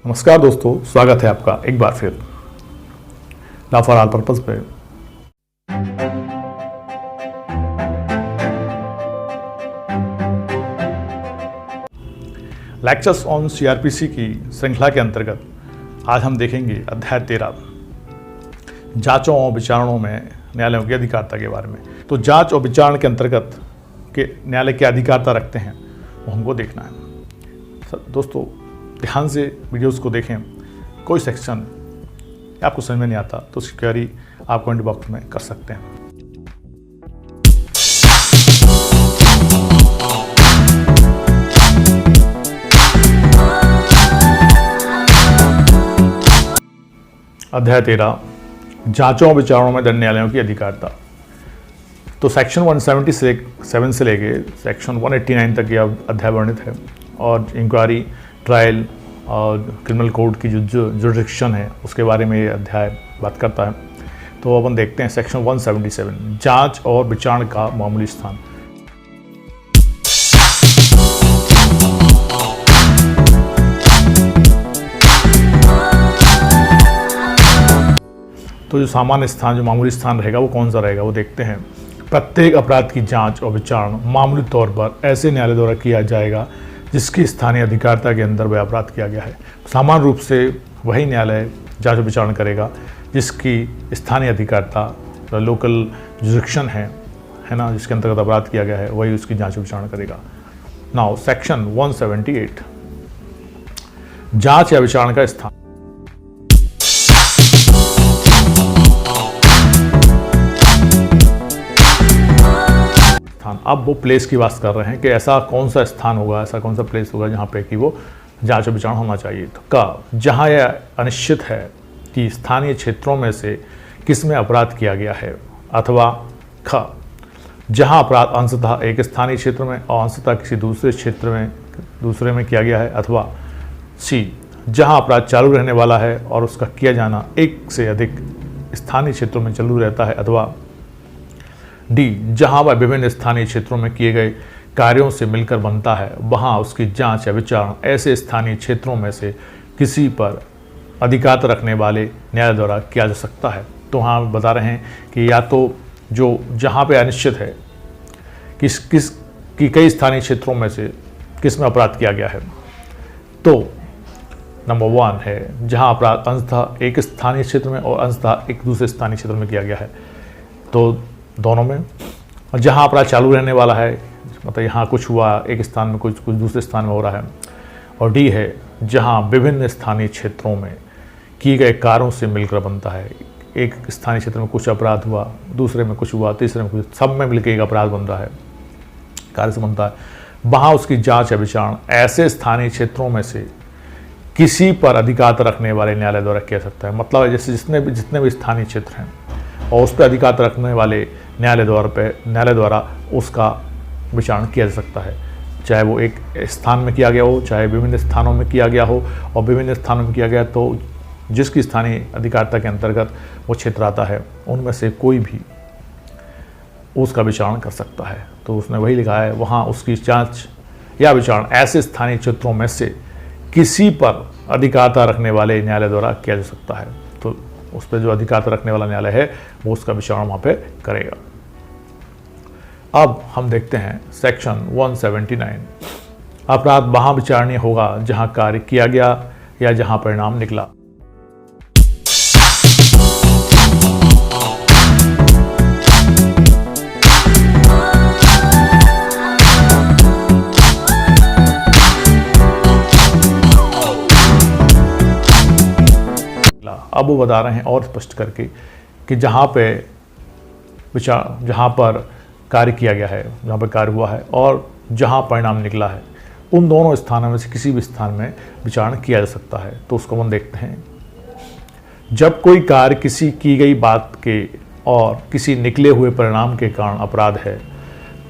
नमस्कार दोस्तों, स्वागत है आपका एक बार फिर लॉ फॉर ऑल पर्पस पे। लेक्चर्स ऑन सीआरपीसी की श्रृंखला के अंतर्गत आज हम देखेंगे अध्याय 13 जांचों और विचारणों में न्यायालयों की अधिकारिता के बारे में। तो जांच और विचारण के अंतर्गत के न्यायालय की अधिकारिता रखते हैं वो हमको देखना है। दोस्तों ध्यान से वीडियोस को देखें, कोई सेक्शन आपको समझ में नहीं आता तो उसकी क्वेरी आप कमेंट बॉक्स में कर सकते हैं। अध्याय 13 जांचों और विचारणों में दंड न्यायालयों की अधिकारिता। तो सेक्शन 177 से लेके सेक्शन 189 तक यह अध्याय वर्णित है और इंक्वायरी, ट्रायल और क्रिमिनल कोड की जो जुरिडिक्शन है उसके बारे में ये अध्याय बात करता है। तो अपन देखते हैं सेक्शन 177 जांच और विचारण का मामूली स्थान। तो जो सामान्य स्थान, जो मामूली स्थान रहेगा वो कौन सा रहेगा वो देखते हैं। प्रत्येक अपराध की जांच और विचारण मामूली तौर पर ऐसे न्यायालय द्वारा किया जाएगा जिसकी स्थानीय अधिकारिता के अंदर वह अपराध किया गया है। सामान्य रूप से वही न्यायालय जांच और विचारण करेगा जिसकी स्थानीय अधिकारिता, लोकल जुरिडिक्शन है ना, जिसके अंतर्गत अपराध किया गया है, वही उसकी जांच और विचारण करेगा। नाउ सेक्शन 178 जांच या विचारण का स्थान। अब वो प्लेस की बात कर रहे हैं कि ऐसा कौन सा स्थान होगा, ऐसा कौन सा प्लेस होगा जहाँ पे कि वो जांच और विचारण होना चाहिए। तो का जहाँ यह अनिश्चित है कि स्थानीय क्षेत्रों में से किस में अपराध किया गया है, अथवा ख जहाँ अपराध अंशतः एक स्थानीय क्षेत्र में और अंशतः किसी दूसरे में किया गया है, अथवा सी जहाँ अपराध चालू रहने वाला है और उसका किया जाना एक से अधिक स्थानीय क्षेत्रों में चालू रहता है, अथवा डी जहां वह विभिन्न स्थानीय क्षेत्रों में किए गए कार्यों से मिलकर बनता है, वहां उसकी जांच या विचारण ऐसे स्थानीय क्षेत्रों में से किसी पर अधिकार रखने वाले न्यायालय द्वारा किया जा सकता है। तो हाँ बता रहे हैं कि या तो जो जहां पे अनिश्चित है किस की कई स्थानीय क्षेत्रों में से किस में अपराध किया गया है, तो नंबर 1 है जहां अपराध अंशतः एक स्थानीय क्षेत्र में और अंशतः एक दूसरे स्थानीय क्षेत्र में किया गया है, तो दोनों में। और जहाँ अपराध चालू रहने वाला है, मतलब यहाँ कुछ हुआ एक स्थान में, कुछ दूसरे स्थान में हो रहा है। और डी है जहाँ विभिन्न स्थानीय क्षेत्रों में किए गए कार्यों से मिलकर बनता है। एक स्थानीय क्षेत्र में कुछ अपराध हुआ, दूसरे में कुछ हुआ, तीसरे में कुछ, सब में मिलकर एक अपराध बन रहा है, कार्य से बनता है, वहाँ उसकी जाँच या विचारण ऐसे स्थानीय क्षेत्रों में से किसी पर अधिकार रखने वाले न्यायालय द्वारा किया सकता है। मतलब जैसे जितने भी स्थानीय क्षेत्र हैं और उस पर अधिकार रखने वाले न्यायालय द्वारा उसका विचारण किया जा सकता है, चाहे वो एक स्थान में किया गया हो, चाहे विभिन्न स्थानों में किया गया हो। और विभिन्न स्थानों में किया गया तो जिसकी स्थानीय अधिकारिता के अंतर्गत वो क्षेत्र आता है, उनमें से कोई भी उसका विचारण कर सकता है। तो उसने वही लिखा है, वहाँ उसकी जांच या विचारण ऐसे स्थानीय क्षेत्रों में से किसी पर अधिकारिता रखने वाले न्यायालय द्वारा किया जा सकता है। तो उस पर जो अधिकार रखने वाला न्यायालय है वो उसका विचारण वहाँ पे करेगा। अब हम देखते हैं सेक्शन 179 अपराध वहाँ विचारणीय होगा जहाँ कार्य किया गया या जहाँ परिणाम निकला। अब वो बता रहे हैं और स्पष्ट करके कि जहाँ पर कार्य किया गया है, जहाँ पर कार्य हुआ है और जहाँ परिणाम निकला है, उन दोनों स्थानों में से किसी भी स्थान में विचारण किया जा सकता है। तो उसको हम देखते हैं। जब कोई कार्य किसी की गई बात के और किसी निकले हुए परिणाम के कारण अपराध है,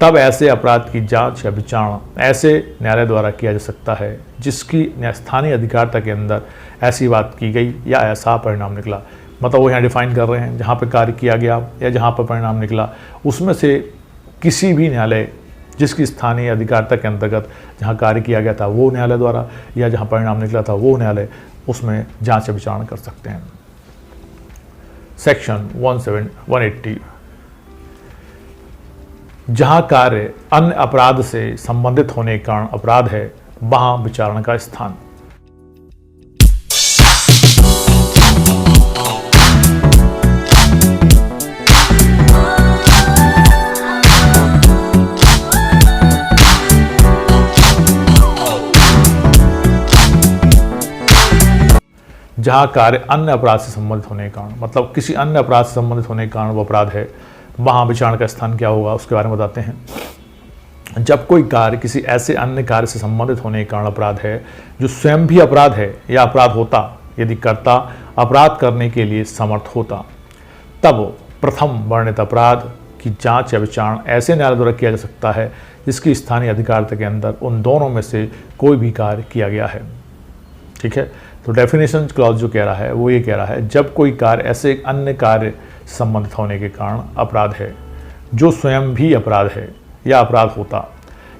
तब ऐसे अपराध की जांच या विचारण ऐसे न्यायालय द्वारा किया जा सकता है जिसकी स्थानीय अधिकारिता के अंदर ऐसी बात की गई या ऐसा परिणाम निकला। मतलब वो यहाँ डिफाइन कर रहे हैं, जहाँ पे कार्य किया गया या जहाँ पर परिणाम निकला, उसमें से किसी भी न्यायालय जिसकी स्थानीय अधिकारिता के अंतर्गत जहाँ कार्य किया गया था वो न्यायालय द्वारा, या जहाँ परिणाम निकला था वो न्यायालय, उसमें जांच या विचारणा कर सकते हैं। सेक्शन 180, जहाँ कार्य अन्य अपराध से संबंधित होने के कारण अपराध है, वहाँ विचारणा का स्थान। जहाँ कार्य अन्य अपराध से संबंधित होने के कारण, मतलब किसी अन्य अपराध से संबंधित होने के कारण वो अपराध है, वहाँ विचारणा का स्थान क्या होगा उसके बारे में बताते हैं। जब कोई कार्य किसी ऐसे अन्य कार्य से संबंधित होने के कारण अपराध है जो स्वयं भी अपराध है या अपराध होता, यदि कर्ता अपराध करने के लिए समर्थ होता, तब प्रथम वर्णित अपराध की जांच या विचारणा ऐसे न्यायालय द्वारा किया जा सकता है जिसकी स्थानीय अधिकारिता के अंदर उन दोनों में से कोई भी कार्य किया गया है। ठीक है, तो डेफिनेशन क्लॉज जो कह रहा है वो ये कह रहा है, जब कोई कार्य ऐसे अन्य कार्य संबंधित होने के कारण अपराध है जो स्वयं भी अपराध है या अपराध होता,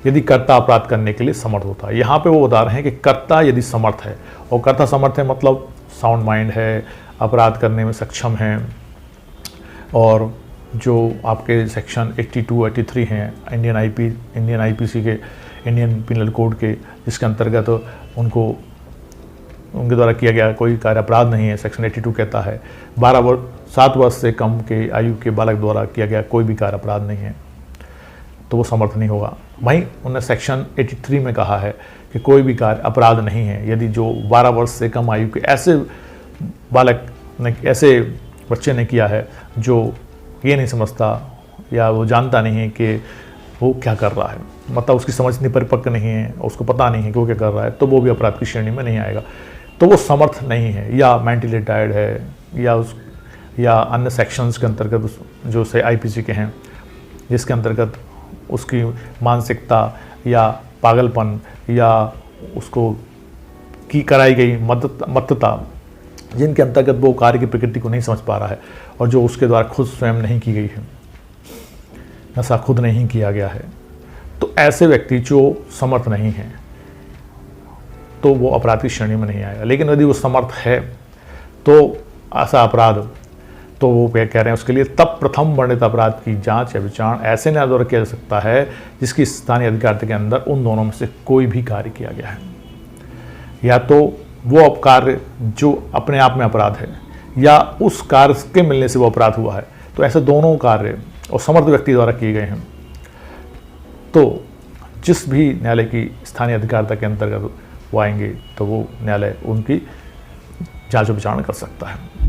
यदि कर्ता अपराध करने के लिए समर्थ होता। यहाँ पे वो बता रहे हैं कि कर्ता यदि समर्थ है, और कर्ता समर्थ है मतलब साउंड माइंड है, अपराध करने में सक्षम है, और जो आपके सेक्शन 82, 83 हैं इंडियन आईपीसी के, इंडियन पिनल कोड के, जिसके अंतर्गत उनके द्वारा किया गया कोई कार्य अपराध नहीं है। सेक्शन 82 कहता है 7 वर्ष से कम के आयु के बालक द्वारा किया गया कोई भी कार्य अपराध नहीं है, तो वो समर्थ नहीं होगा। वहीं उन्होंने सेक्शन 83 में कहा है कि कोई भी कार्य अपराध नहीं है यदि जो 12 वर्ष से कम आयु के ऐसे बालक ने, ऐसे बच्चे ने किया है जो ये नहीं समझता या वो जानता नहीं है कि वो क्या कर रहा है, मतलब उसकी समझ इतनी परिपक्व नहीं है, उसको पता नहीं है कि वो क्या कर रहा है, तो वो भी अपराध की श्रेणी में नहीं आएगा। तो वो समर्थ नहीं है, या मेंटली रिटायर्ड है, या अन्य सेक्शंस के अंतर्गत जो से आईपीसी के हैं, जिसके अंतर्गत उसकी मानसिकता या पागलपन या उसको की कराई गई मत्तता, जिनके अंतर्गत वो कार्य की प्रकृति को नहीं समझ पा रहा है और जो उसके द्वारा खुद स्वयं नहीं की गई है, नशा खुद नहीं किया गया है, तो ऐसे व्यक्ति जो समर्थ नहीं है तो वो अपराध की श्रेणी में नहीं आएगा। लेकिन यदि वो समर्थ है तो ऐसा अपराध, तो वो क्या कह रहे हैं उसके लिए, तब प्रथम वर्णित अपराध की जांच या विचारणा ऐसे न्यायालय द्वारा किया जा सकता है जिसकी स्थानीय अधिकारिता के अंदर उन दोनों में से कोई भी कार्य किया गया है। या तो वो कार्य जो अपने आप में अपराध है, या उस कार्य के मिलने से वो अपराध हुआ है, तो ऐसे दोनों कार्य और समर्थ व्यक्ति द्वारा किए गए हैं, तो जिस भी न्यायालय की स्थानीय अधिकारिता के अंतर्गत वो आएंगे तो वो न्यायालय उनकी जांच और विचारणा कर सकता है।